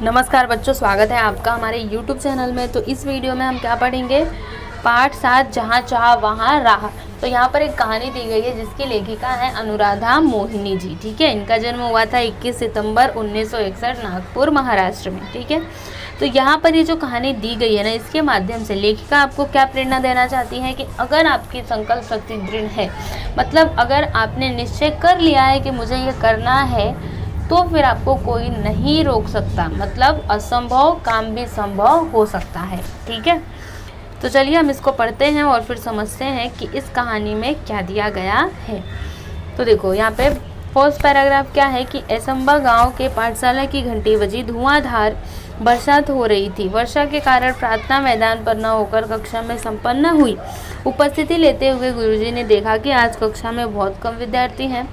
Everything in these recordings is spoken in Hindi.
नमस्कार बच्चों, स्वागत है आपका हमारे YouTube चैनल में। तो इस वीडियो में हम क्या पढ़ेंगे, पाठ 7 जहाँ चाह वहाँ राह। तो यहाँ पर एक कहानी दी गई है जिसकी लेखिका है अनुराधा मोहिनी जी। ठीक है, इनका जन्म हुआ था 21 सितंबर 1961 नागपुर महाराष्ट्र में। ठीक है, तो यहाँ पर ये जो कहानी दी गई है ना, इसके माध्यम से लेखिका आपको क्या प्रेरणा देना चाहती है कि अगर आपकी संकल्प शक्ति दृढ़ है, मतलब अगर आपने निश्चय कर लिया है कि मुझे ये करना है, तो फिर आपको कोई नहीं रोक सकता। मतलब असंभव काम भी संभव हो सकता है। ठीक है, तो चलिए हम इसको पढ़ते हैं और फिर समझते हैं कि इस कहानी में क्या दिया गया है। तो देखो यहाँ पे फर्स्ट पैराग्राफ क्या है कि एसंबा गांव के पाठशाला की घंटी बजी, धुआंधार बरसात हो रही थी। वर्षा के कारण प्रार्थना मैदान पर न होकर कक्षा में संपन्न हुई। उपस्थिति लेते हुए गुरुजी ने देखा कि आज कक्षा में बहुत कम विद्यार्थी हैं।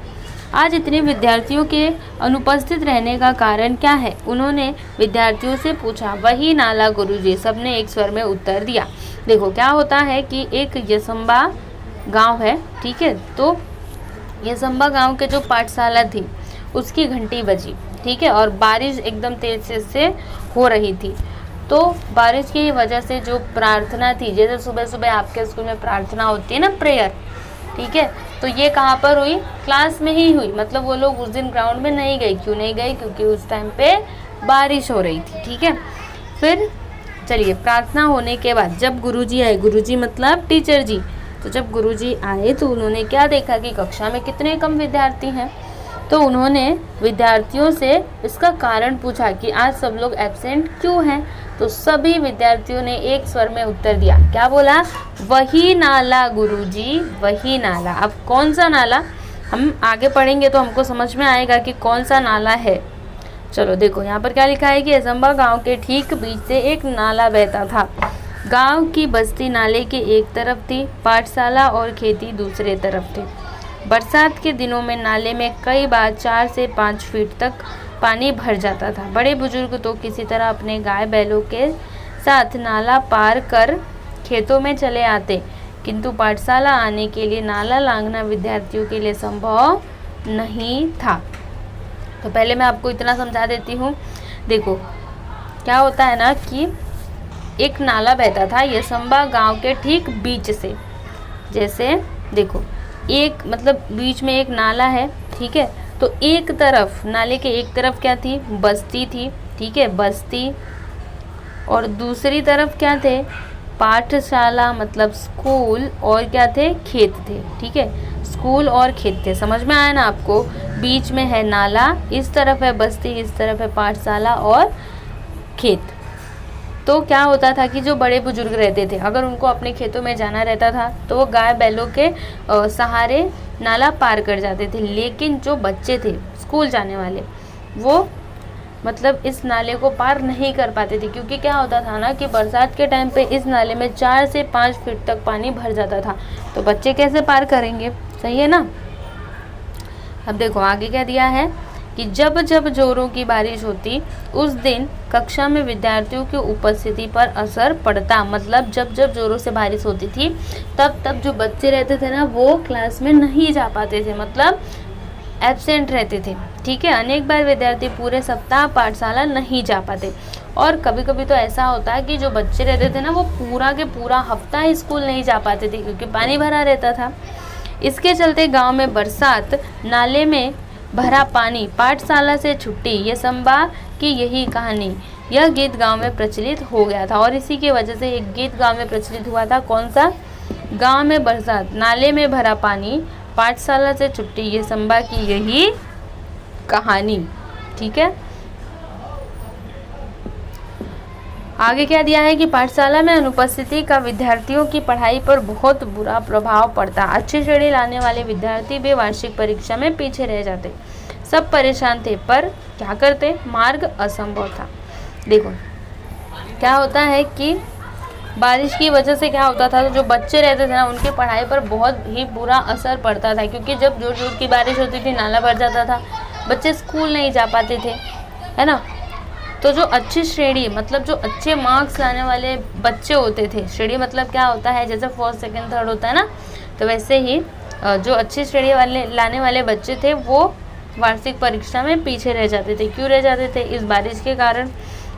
आज इतने विद्यार्थियों के अनुपस्थित रहने का कारण क्या है? उन्होंने विद्यार्थियों से पूछा। वही नाला गुरुजी, सबने एक स्वर में उत्तर दिया। देखो क्या होता है कि एक यसंबा गांव है। ठीक है, तो यसंबा गांव के जो पाठशाला थी उसकी घंटी बजी। ठीक है, और बारिश एकदम तेज से हो रही थी। तो बारिश की वजह से जो प्रार्थना थी, जैसे सुबह सुबह आपके स्कूल में प्रार्थना होती है ना, प्रेयर, ठीक है, तो ये कहाँ पर हुई? क्लास में ही हुई। मतलब वो लोग उस दिन ग्राउंड में नहीं गए। क्यों नहीं गए? क्योंकि उस टाइम पे बारिश हो रही थी। ठीक है, फिर चलिए प्रार्थना होने के बाद जब गुरुजी आए, गुरुजी मतलब टीचर जी, तो जब गुरुजी आए तो उन्होंने क्या देखा कि कक्षा में कितने कम विद्यार्थी हैं। तो उन्होंने विद्यार्थियों से इसका कारण पूछा कि आज सब लोग एब्सेंट क्यों हैं। तो सभी विद्यार्थियों ने एक स्वर में उत्तर दिया। क्या बोला? वही नाला गुरुजी, वही नाला। अब कौन सा नाला, हम आगे पढ़ेंगे तो हमको समझ में आएगा कि कौन सा नाला है। चलो देखो यहाँ पर क्या लिखा है कि असंबा गांव के ठीक बीच से एक नाला बहता था। गांव की बस्ती नाले के एक तरफ थी, पाठशाला और खेती दूसरे तरफ थी। बरसात के दिनों में नाले में कई बार 4 से 5 फीट तक पानी भर जाता था। बड़े बुजुर्ग तो किसी तरह अपने गाय बैलों के साथ नाला पार कर खेतों में चले आते, किंतु पाठशाला आने के लिए नाला लांघना विद्यार्थियों के लिए संभव नहीं था। तो पहले मैं आपको इतना समझा देती हूँ। देखो क्या होता है ना कि एक नाला बहता था यसंबा गांव के ठीक बीच से। जैसे देखो एक मतलब बीच में एक नाला है। ठीक है, तो एक तरफ नाले के एक तरफ क्या थी? बस्ती थी। ठीक है, बस्ती, और दूसरी तरफ क्या थे? पाठशाला मतलब स्कूल, और क्या थे? खेत थे। ठीक है, स्कूल और खेत थे। समझ में आया ना आपको? बीच में है नाला, इस तरफ है बस्ती, इस तरफ है पाठशाला और खेत। तो क्या होता था कि जो बड़े बुजुर्ग रहते थे, अगर उनको अपने खेतों में जाना रहता था तो वो गाय बैलों के सहारे नाला पार कर जाते थे। लेकिन जो बच्चे थे स्कूल जाने वाले, वो मतलब इस नाले को पार नहीं कर पाते थे, क्योंकि क्या होता था ना कि बरसात के टाइम पे इस नाले में 4 से 5 फीट तक पानी भर जाता था। तो बच्चे कैसे पार करेंगे? सही है ना। अब देखो आगे क्या दिया है कि जब जब जोरों की बारिश होती, उस दिन कक्षा में विद्यार्थियों की उपस्थिति पर असर पड़ता। मतलब जब जब जोरों से बारिश होती थी तब तब जो बच्चे रहते थे ना, वो क्लास में नहीं जा पाते थे, मतलब एब्सेंट रहते थे। ठीक है, अनेक बार विद्यार्थी पूरे सप्ताह पाठशाला नहीं जा पाते। और कभी कभी तो ऐसा होता है कि जो बच्चे रहते थे ना, वो पूरा के पूरा हफ्ता ही स्कूल नहीं जा पाते थे, क्योंकि पानी भरा रहता था। इसके चलते गाँव में बरसात, नाले में भरा पानी, पाठशाला से छुट्टी, यसंबा की यही कहानी, यह गीत गांव में प्रचलित हो गया था। और इसी की वजह से एक गीत गांव में प्रचलित हुआ था। कौन सा? गांव में बरसात, नाले में भरा पानी, पाठशाला से छुट्टी, यसंबा की यही कहानी। ठीक है, आगे क्या दिया है कि पाठशाला में अनुपस्थिति का विद्यार्थियों की पढ़ाई पर बहुत बुरा प्रभाव पड़ता। अच्छी श्रेणी लाने वाले विद्यार्थी भी वार्षिक परीक्षा में पीछे रह जाते। सब परेशान थे, पर क्या करते? मार्ग असंभव था। देखो क्या होता है कि बारिश की वजह से क्या होता था, तो जो बच्चे रहते थे ना, उनके पढ़ाई पर बहुत ही बुरा असर पड़ता था, क्योंकि जब जोर जोर की बारिश होती थी, नाला भर जाता था, बच्चे स्कूल नहीं जा पाते थे, है ना। तो जो अच्छी श्रेणी मतलब जो अच्छे मार्क्स लाने वाले बच्चे होते थे, श्रेणी मतलब क्या होता है, जैसे फर्स्ट सेकंड थर्ड होता है ना, तो वैसे ही जो अच्छी श्रेणी वाले लाने वाले बच्चे थे वो वार्षिक परीक्षा में पीछे रह जाते थे। क्यों रह जाते थे? इस बारिश के कारण।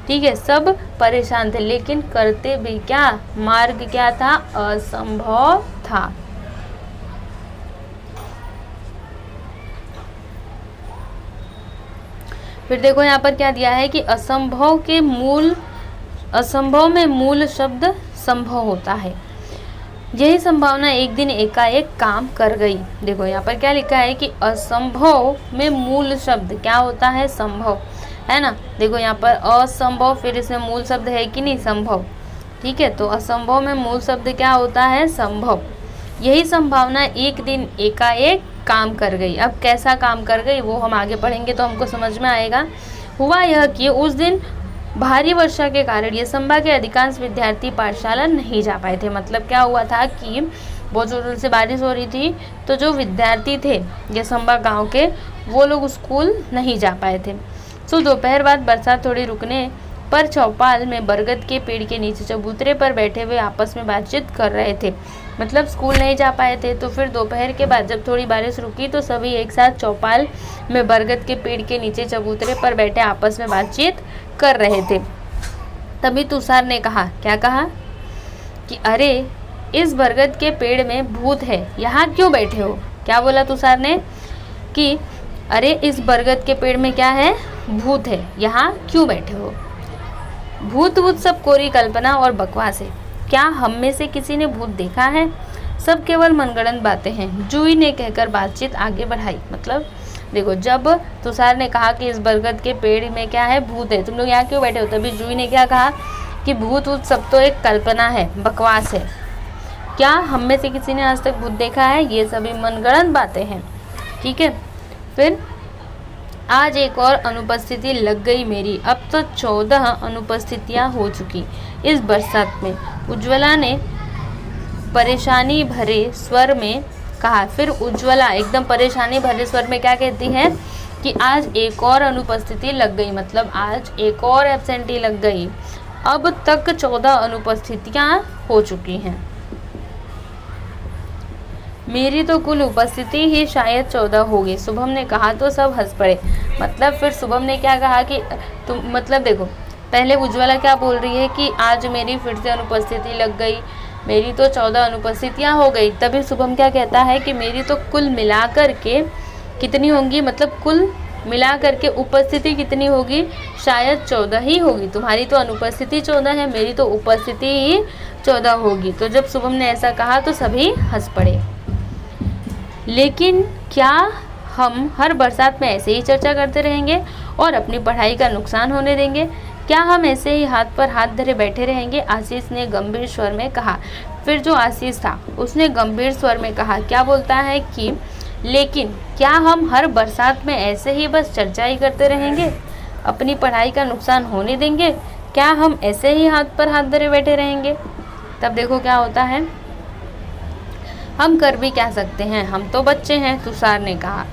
ठीक है, सब परेशान थे लेकिन करते भी क्या, मार्ग क्या था, असंभव था। फिर देखो यहाँ पर क्या दिया है कि असंभव में मूल शब्द संभव होता है। यही संभावना एक दिन एकाएक काम कर गई। देखो यहाँ पर क्या लिखा है कि असंभव में मूल शब्द क्या होता है, संभव, है ना। देखो यहाँ पर असंभव, फिर इसमें मूल शब्द है कि नहीं, संभव। ठीक है, तो असंभव में मूल शब्द क्या होता है, संभव। यही संभावना एक दिन एकाएक काम कर गई। अब कैसा काम कर गई वो हम आगे पढ़ेंगे तो हमको समझ में आएगा। हुआ यह कि उस दिन भारी वर्षा के कारण यसंबा के अधिकांश विद्यार्थी पाठशाला नहीं जा पाए थे। मतलब क्या हुआ था कि बहुत जोरों से बारिश हो रही थी, तो जो विद्यार्थी थे यसंबा गांव के, वो लोग स्कूल नहीं जा पाए थे। सो दोपहर बाद बरसात थोड़ी रुकने पर चौपाल में बरगद के पेड़ के नीचे चबूतरे पर बैठे हुए आपस में बातचीत कर रहे थे। मतलब स्कूल नहीं जा पाए थे, तो फिर दोपहर के बाद जब थोड़ी बारिश रुकी तो सभी एक साथ चौपाल में बरगद के पेड़ के नीचे चबूतरे पर बैठे आपस में बातचीत कर रहे थे। तभी तुषार ने कहा, क्या कहा कि अरे इस बरगद के पेड़ में भूत है, यहाँ क्यों बैठे हो। क्या बोला तुषार ने कि अरे इस बरगद के पेड़ में क्या है, भूत है, यहाँ क्यों बैठे हो। भूत वूत सब कोरी कल्पना और बकवास है। क्या हम में से किसी ने भूत देखा है? सब केवल मनगढ़ंत बातें हैं, जूही ने कहकर बातचीत आगे बढ़ाई। मतलब देखो, जब तुषार ने कहा कि इस बरगद के पेड़ में क्या है, भूत है, तुम लोग यहाँ क्यों बैठे हो, तभी जूही ने क्या कहा कि भूत वूत सब तो एक कल्पना है, बकवास है। क्या हम में से किसी ने आज तक भूत देखा है? ये सभी मनगढ़ंत बातें हैं। ठीक है, फिर आज एक और अनुपस्थिति लग गई मेरी। अब तो 14 अनुपस्थितियां हो चुकी इस बरसात में, उज्ज्वला ने परेशानी भरे स्वर में कहा। फिर उज्ज्वला एकदम परेशानी भरे स्वर में क्या कहती है कि आज एक और अनुपस्थिति लग गई, मतलब आज एक और एब्सेंटी लग गई। अब तक 14 अनुपस्थितियां हो चुकी हैं। मेरी तो कुल उपस्थिति ही शायद 14 होगी, शुभम ने कहा। तो सब हंस पड़े। मतलब फिर शुभम ने क्या कहा कि तुम, मतलब देखो, पहले उज्ज्वला क्या बोल रही है कि आज मेरी फिर से अनुपस्थिति लग गई, मेरी तो 14 अनुपस्थितियां हो गई। तभी शुभम क्या कहता है कि मेरी तो कुल मिलाकर के कितनी होंगी, मतलब कुल मिलाकर के उपस्थिति कितनी होगी, शायद 14 ही होगी। तुम्हारी तो अनुपस्थिति 14 है, मेरी तो उपस्थिति ही 14 होगी। तो जब शुभम ने ऐसा कहा तो सभी हंस पड़े। लेकिन क्या हम हर बरसात में ऐसे ही चर्चा करते रहेंगे और अपनी पढ़ाई का नुकसान होने देंगे? क्या हम ऐसे ही हाथ पर हाथ धरे बैठे रहेंगे? आशीष ने गंभीर स्वर में कहा। फिर जो आशीष था उसने गंभीर स्वर में कहा, क्या बोलता है कि लेकिन क्या हम हर बरसात में ऐसे ही बस चर्चा ही करते रहेंगे, अपनी पढ़ाई का नुकसान होने देंगे? क्या हम ऐसे ही हाथ पर हाथ धरे बैठे रहेंगे? तब देखो क्या होता है, हम कर भी क्या सकते हैं, हम तो बच्चे हैं, तुषार ने कहा।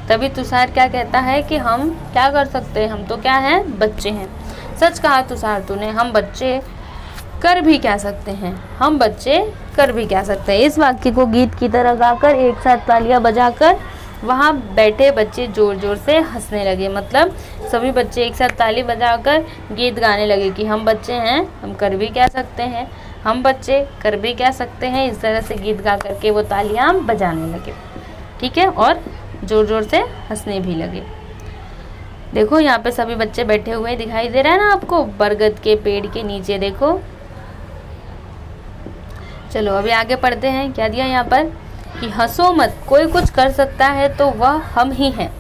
तभी तुषार क्या कहता है कि हम क्या कर सकते हैं, हम तो क्या हैं, बच्चे हैं। सच कहा तुषार तूने, हम बच्चे कर भी क्या सकते हैं, हम बच्चे कर भी क्या सकते हैं। इस वाक्य को गीत की तरह गाकर एक साथ तालियां बजाकर वहाँ बैठे बच्चे जोर जोर से हंसने लगे। मतलब सभी बच्चे एक साथ ताली बजाकर गीत गाने लगे कि हम बच्चे हैं, हम कर भी क्या सकते हैं, हम बच्चे कर भी क्या सकते हैं। इस तरह से गीत गा करके वो तालियां बजाने लगे। ठीक है, और जोर जोर से हंसने भी लगे। देखो यहाँ पे सभी बच्चे बैठे हुए दिखाई दे रहा है ना आपको, बरगद के पेड़ के नीचे। देखो, चलो अभी आगे पढ़ते हैं। क्या दिया यहाँ पर कि हंसो मत, कोई कुछ कर सकता है तो वह हम ही हैं।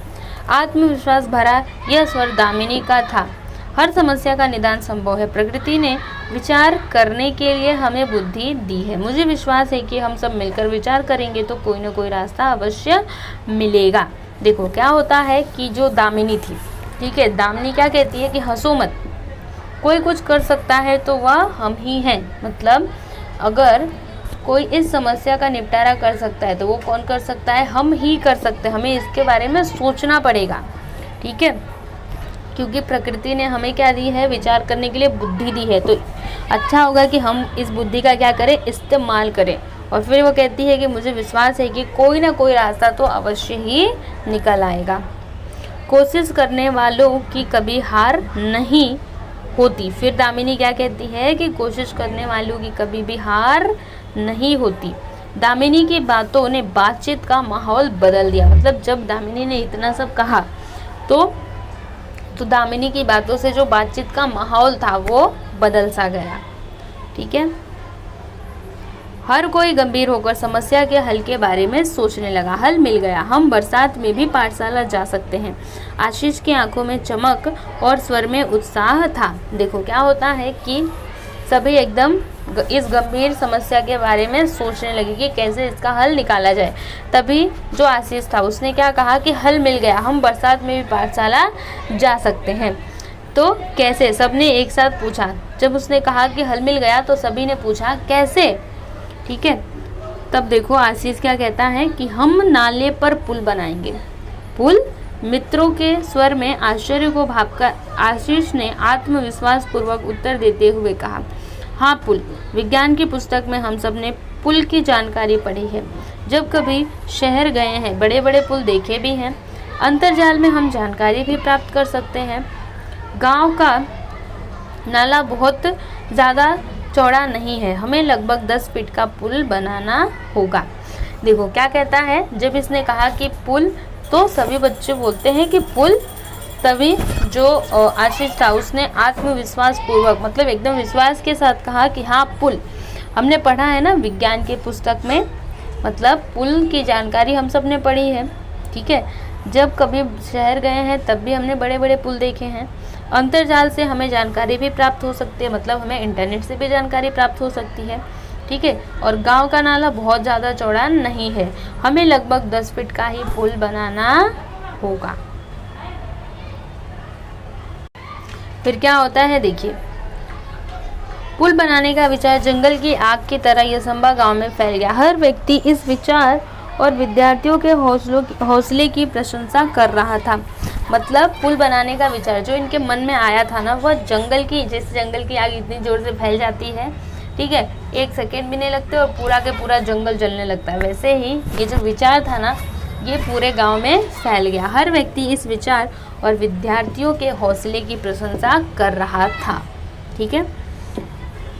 आत्मविश्वास भरा यह स्वर दामिनी का था। हर समस्या का निदान संभव है। प्रकृति ने विचार करने के लिए हमें बुद्धि दी है। मुझे विश्वास है कि हम सब मिलकर विचार करेंगे तो कोई ना कोई रास्ता अवश्य मिलेगा। देखो क्या होता है कि जो दामिनी थी, ठीक है, दामिनी क्या कहती है कि हंसो मत, कोई कुछ कर सकता है तो वह हम ही हैं। मतलब अगर कोई इस समस्या का निपटारा कर सकता है तो वो कौन कर सकता है, हम ही कर सकते हैं। हमें इसके बारे में सोचना पड़ेगा। ठीक है, क्योंकि प्रकृति ने हमें क्या दी है, विचार करने के लिए बुद्धि दी है। तो अच्छा होगा कि हम इस बुद्धि का क्या करें, इस्तेमाल करें। और फिर वो कहती है कि मुझे विश्वास है कि कोई ना कोई रास्ता तो अवश्य ही निकल आएगा। कोशिश करने वालों की कभी हार नहीं होती। फिर दामिनी क्या कहती है कि कोशिश करने वालों की कभी भी हार नहीं होती। दामिनी की बातों ने बातचीत का माहौल बदल दिया। मतलब जब दामिनी ने इतना सब कहा तो दामिनी की बातों से जो बातचीत का माहौल था वो बदल सा गया। ठीक है। हर कोई गंभीर होकर समस्या के हल के बारे में सोचने लगा। हल मिल गया, हम बरसात में भी पाठशाला जा सकते हैं। आशीष की आंखों में चमक और स्वर में उत्साह था। देखो क्या होता है कि सभी एकदम इस गंभीर समस्या के बारे में सोचने लगे कि कैसे इसका हल निकाला जाए। तभी जो आशीष था उसने क्या कहा कि हल मिल गया, हम बरसात में भी पाठशाला जा सकते हैं। तो कैसे, सबने एक साथ पूछा। जब उसने कहा कि हल मिल गया तो सभी ने पूछा कैसे। ठीक है। तब देखो आशीष क्या कहता है कि हम नाले पर पुल बनाएंगे। पुल? मित्रों के स्वर में आश्चर्य को भांपकर आशीष ने आत्मविश्वास पूर्वक उत्तर देते हुए कहा, हाँ पुल। विज्ञान की पुस्तक में हम सब ने पुल की जानकारी पढ़ी है। जब कभी शहर गए हैं, बड़े बड़े पुल देखे भी हैं। अंतर्जाल में हम जानकारी भी प्राप्त कर सकते हैं। गांव का नाला बहुत ज़्यादा चौड़ा नहीं है, हमें लगभग 10 फीट का पुल बनाना होगा। देखो क्या कहता है, जब इसने कहा कि पुल तो सभी बच्चे बोलते हैं कि पुल। तभी जो आशीष था उसने आत्मविश्वास पूर्वक मतलब एकदम विश्वास के साथ कहा कि हाँ पुल। हमने पढ़ा है ना विज्ञान के पुस्तक में, मतलब पुल की जानकारी हम सब ने पढ़ी है। ठीक है। जब कभी शहर गए हैं तब भी हमने बड़े बड़े पुल देखे हैं। अंतर्जाल से हमें जानकारी भी प्राप्त हो सकती है, मतलब हमें इंटरनेट से भी जानकारी प्राप्त हो सकती है। ठीक है। और गांव का नाला बहुत ज़्यादा चौड़ा नहीं है, हमें लगभग 10 फीट का ही पुल बनाना होगा। फिर क्या होता है देखिए, पुल बनाने का विचार जंगल की आग की तरह यसंबा गांव में फैल गया। हर व्यक्ति इस विचार और विद्यार्थियों के हौसले की प्रशंसा कर रहा था। मतलब पुल बनाने का विचार जो इनके मन में आया था ना, वह जंगल की, जैसे जंगल की आग इतनी जोर से फैल जाती है, ठीक है, 1 सेकेंड भी नहीं लगते और पूरा के पूरा जंगल जलने लगता है, वैसे ही ये जो विचार था ना ये पूरे गांव में फैल गया। हर व्यक्ति इस विचार और विद्यार्थियों के हौसले की प्रशंसा कर रहा था। ठीक है।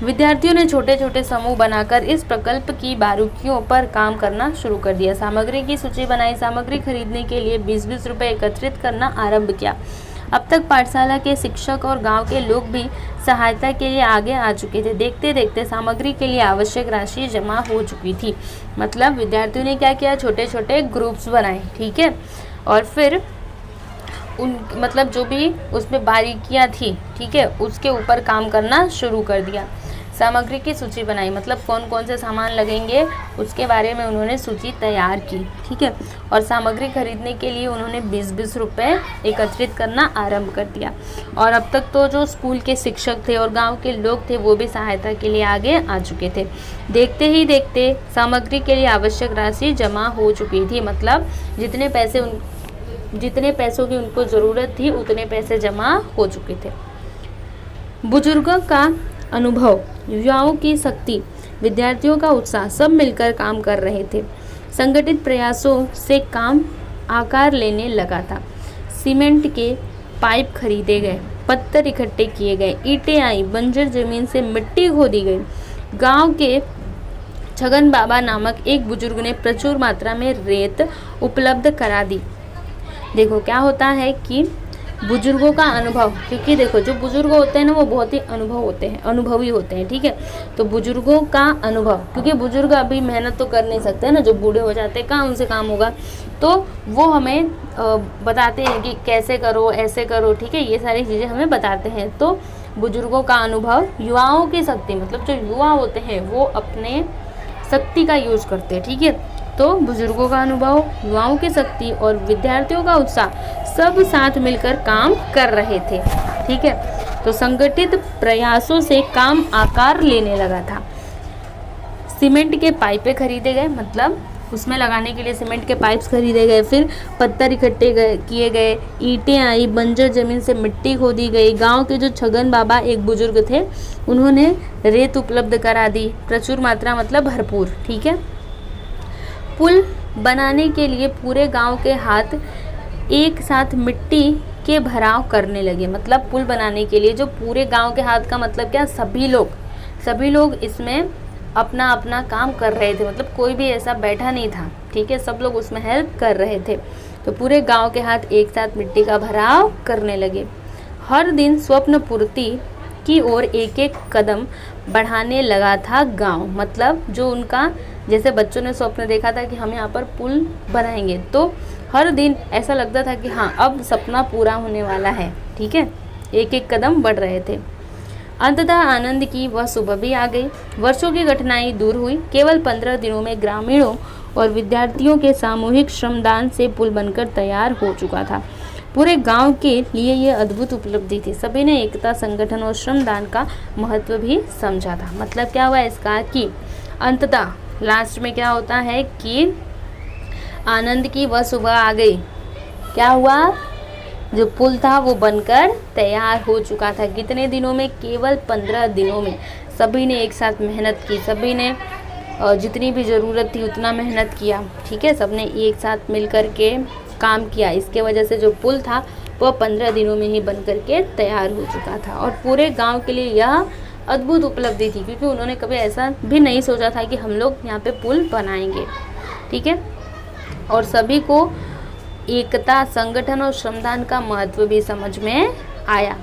विद्यार्थियों ने छोटे छोटे समूह बनाकर इस प्रकल्प की बारीकियों पर काम करना शुरू कर दिया। सामग्री की सूची बनाई, सामग्री खरीदने के लिए 20-20 रुपये एकत्रित करना आरंभ किया। अब तक पाठशाला के शिक्षक और गांव के लोग भी सहायता के लिए आगे आ चुके थे। देखते देखते सामग्री के लिए आवश्यक राशि जमा हो चुकी थी। मतलब विद्यार्थियों ने क्या किया, छोटे छोटे ग्रुप्स बनाए। ठीक है। और फिर मतलब जो भी उसमें बारीकियां थी, ठीक है, उसके ऊपर काम करना शुरू कर दिया। सामग्री की सूची बनाई, मतलब कौन कौन से सामान लगेंगे उसके बारे में उन्होंने सूची तैयार की। ठीक है। और सामग्री खरीदने के लिए उन्होंने 20-20 रुपये एकत्रित करना आरंभ कर दिया। और अब तक तो जो स्कूल के शिक्षक थे और गांव के लोग थे वो भी सहायता के लिए आगे आ चुके थे। देखते ही देखते सामग्री के लिए आवश्यक राशि जमा हो चुकी थी। मतलब जितने पैसों की उनको ज़रूरत थी उतने पैसे जमा हो चुके थे। बुजुर्गों का अनुभव, युवाओं की शक्ति, विद्यार्थियों का उत्साह, सब मिलकर काम कर रहे थे। संगठित प्रयासों से काम आकार लेने लगा था। सीमेंट के पाइप खरीदे गए, पत्थर इकट्ठे किए गए, ईंटें आई, बंजर जमीन से मिट्टी खोदी गई। गांव के छगन बाबा नामक एक बुजुर्ग ने प्रचुर मात्रा में रेत उपलब्ध करा दी। देखो क्या होता है कि बुजुर्गों का अनुभव, क्योंकि देखो जो बुजुर्ग होते हैं ना वो बहुत ही अनुभवी होते हैं। ठीक है। तो बुजुर्गों का अनुभव, क्योंकि बुजुर्ग अभी मेहनत तो कर नहीं सकते ना, जो बूढ़े हो जाते हैं कहाँ उनसे काम होगा, तो वो हमें बताते हैं कि कैसे करो, ऐसे करो। ठीक है। ये सारी चीज़ें हमें बताते हैं। तो बुजुर्गों का अनुभव, युवाओं की शक्ति, मतलब जो युवा होते हैं वो अपने शक्ति का यूज करते हैं। ठीक है। तो बुजुर्गों का अनुभव, युवाओं की शक्ति और विद्यार्थियों का उत्साह सब साथ मिलकर काम कर रहे थे। ठीक है। तो संगठित प्रयासों से काम आकार लेने लगा था। सीमेंट के पाइपें खरीदे गए, मतलब उसमें लगाने के लिए सीमेंट के पाइप्स खरीदे गए। फिर पत्थर इकट्ठे किए गए, ईंटें आई, बंजर जमीन से मिट्टी खोदी गई। गांव के जो छगन बाबा एक बुजुर्ग थे उन्होंने रेत उपलब्ध करा दी, प्रचुर मात्रा मतलब भरपूर। ठीक है। पुल बनाने के लिए पूरे गांव के हाथ एक साथ मिट्टी के भराव करने लगे। मतलब पुल बनाने के लिए जो पूरे गांव के हाथ का मतलब क्या, सभी लोग इसमें अपना अपना काम कर रहे थे। मतलब कोई भी ऐसा बैठा नहीं था, ठीक है, सब लोग उसमें हेल्प कर रहे थे। तो पूरे गांव के हाथ एक साथ मिट्टी का भराव करने लगे। हर दिन स्वप्न पूर्ति की ओर एक एक कदम बढ़ाने लगा था गांव। मतलब जो उनका, जैसे बच्चों ने स्वप्न देखा था कि हम यहाँ पर पुल बनाएंगे, तो हर दिन ऐसा लगता था कि हाँ अब सपना पूरा होने वाला है, ठीक है, एक एक कदम बढ़ रहे थे। अंततः आनंद की वह सुबह भी आ गई। वर्षों की कठिनाई दूर हुई। केवल 15 दिनों में ग्रामीणों और विद्यार्थियों के सामूहिक श्रमदान से पुल बनकर तैयार हो चुका था। पूरे गांव के लिए यह अद्भुत उपलब्धि थी। सभी ने एकता, संगठन और श्रमदान का महत्व भी समझा था। मतलब क्या हुआ इसका कि अंततः लास्ट में क्या होता है कि आनंद की वह सुबह आ गई। क्या हुआ, जो पुल था वो बनकर तैयार हो चुका था। कितने दिनों में, केवल 15 दिनों में। सभी ने एक साथ मेहनत की, सभी ने जितनी भी ज़रूरत थी उतना मेहनत किया, ठीक है, सबने एक साथ मिल कर के काम किया। इसके वजह से जो पुल था वह 15 दिनों में ही बन कर के तैयार हो चुका था। और पूरे गांव के लिए यह अद्भुत उपलब्धि थी, क्योंकि उन्होंने कभी ऐसा भी नहीं सोचा था कि हम लोग यहाँ पे पुल बनाएंगे, ठीक है। और सभी को एकता, संगठन और श्रमदान का महत्व भी समझ में आया।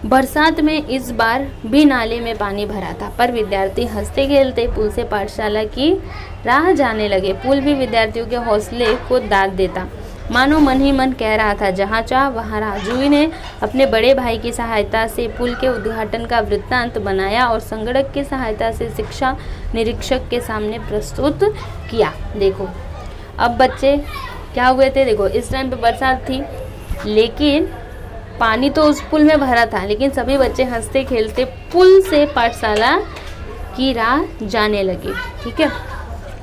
बरसात में इस बार भी नाले में पानी भरा था, पर विद्यार्थी हंसते खेलते पुल से पाठशाला की राह जाने लगे। पुल भी विद्यार्थियों के हौसले को दाद देता, मानो मन ही मन कह रहा था, जहाँ चाह वहाँ राह। जूही ने अपने बड़े भाई की सहायता से पुल के उद्घाटन का वृत्तांत बनाया और संगणक की सहायता से शिक्षा निरीक्षक के सामने प्रस्तुत किया। देखो अब बच्चे क्या हुए थे, देखो इस टाइम पे बरसात थी, लेकिन पानी तो उस पुल में भरा था, लेकिन सभी बच्चे हंसते खेलते पुल से पाठशाला की राह जाने लगे, ठीक है।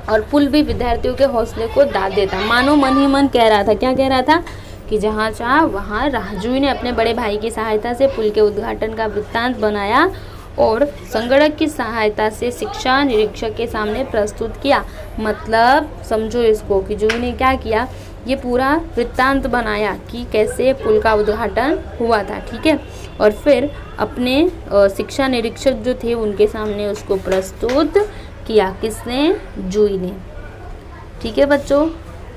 और पुल भी विद्यार्थियों के हौसले को दाद देता, मानो मन ही मन कह रहा था। क्या कह रहा था कि जहाँ चाह वहाँ राह। जूही ने अपने बड़े भाई की सहायता से पुल के उद्घाटन का वृत्तांत बनाया और संगणक की सहायता से शिक्षा निरीक्षक के सामने प्रस्तुत किया। मतलब समझो इसको कि जूही ने क्या किया, ये पूरा वृत्तांत बनाया कि कैसे पुल का उद्घाटन हुआ था, ठीक है। और फिर अपने शिक्षा निरीक्षक जो थे उनके सामने उसको प्रस्तुत किया। किसने, जूही ने, ठीक है बच्चों।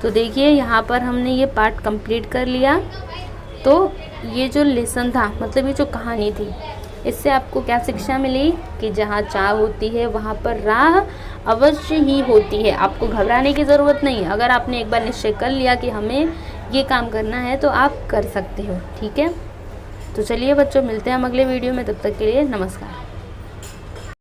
तो देखिए यहाँ पर हमने ये पार्ट कंप्लीट कर लिया। तो ये जो लेसन था, मतलब ये जो कहानी थी, इससे आपको क्या शिक्षा मिली कि जहाँ चाह होती है वहाँ पर राह अवश्य ही होती है। आपको घबराने की ज़रूरत नहीं है। अगर आपने एक बार निश्चय कर लिया कि हमें ये काम करना है तो आप कर सकते हो, ठीक है। तो चलिए बच्चों, मिलते हैं हम अगले वीडियो में। तब तक के लिए नमस्कार।